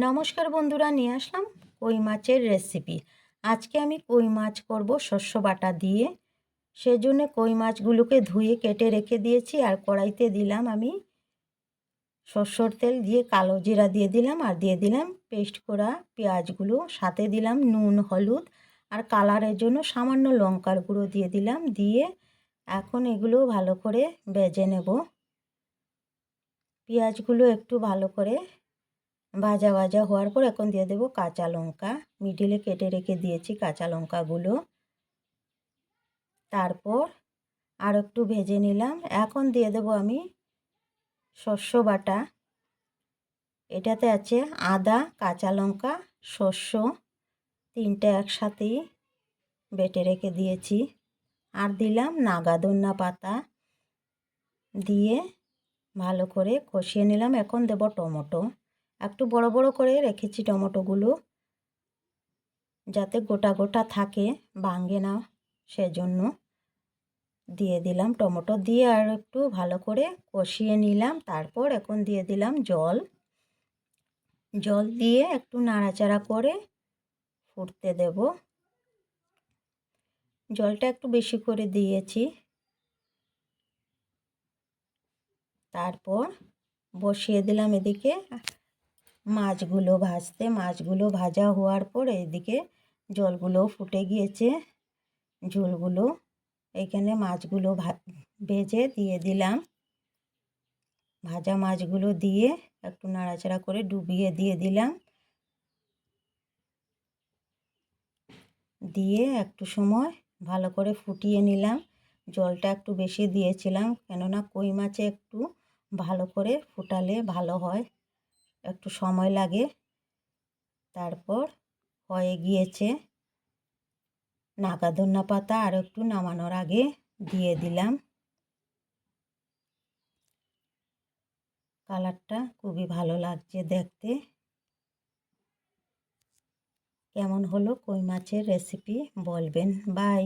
নমস্কার বন্ধুরা, নিয়ে আসলাম কই মাছের রেসিপি। আজকে আমি কই মাছ করব শস্য বাটা দিয়ে। সেজন্য কই মাছগুলোকে ধুয়ে কেটে রেখে দিয়েছি। আর কড়াইতে দিলাম আমি সরষের তেল, দিয়ে কালো জিরা দিয়ে দিলাম, আর দিয়ে দিলাম পেস্ট করা পেঁয়াজগুলো, সাথে দিলাম নুন, হলুদ, আর কালারের জন্য সামান্য লঙ্কার গুঁড়ো দিয়ে দিলাম। দিয়ে এখন এগুলো ভালো করে ভেজে নেব। পেঁয়াজগুলো একটু ভালো করে ভাজা ভাজা হওয়ার পর এখন দিয়ে দেব কাঁচা লঙ্কা, মিডিলে কেটে রেখে দিয়েছি কাঁচা লঙ্কাগুলো। তারপর আর একটু ভেজে নিলাম। এখন দিয়ে দেব আমি শস্য বাটা। এটাতে আছে আদা, কাঁচা লঙ্কা, শস্য, তিনটে একসাথেই বেটে রেখে দিয়েছি। আর দিলাম নাগাদন্না পাতা, দিয়ে ভালো করে কষিয়ে নিলাম। এখন দেব টমেটো, একটু বড় বড় করে রেখেছি টমেটোগুলো, যাতে গোটা গোটা থাকে, ভাঙে না, সেজন্য দিয়ে দিলাম টমেটো। দিয়ে আর একটু ভালো করে কষিয়ে নিলাম। তারপর এখন দিয়ে দিলাম জল। জল দিয়ে একটু নাড়াচাড়া করে ফুটতে দেব। জলটা একটু বেশি করে দিয়েছি। তারপর বসিয়ে দিলাম এদিকে মাছগুলো ভাজতে। মাছগুলো ভাজা হওয়ার পর এদিকে জলগুলো ফুটে গিয়েছে, ঝোলগুলো এইখানে মাছগুলো ভেজে দিয়ে দিলাম। ভাজা মাছগুলো দিয়ে একটু নাড়াচাড়া করে ডুবিয়ে দিয়ে দিলাম। দিয়ে একটু সময় ভালো করে ফুটিয়ে নিলাম। জলটা একটু বেশি দিয়েছিলাম, কেননা কই মাছে একটু ভালো করে ফুটালে ভালো হয়, একটু সময় লাগে। তারপর হয়ে গিয়েছে। নাগাদন্না পাতা আর একটু নামানোর আগে দিয়ে দিলাম। কালারটা খুবই ভালো লাগছে দেখতে। কেমন হলো কই মাছের রেসিপি বলবেন। বাই।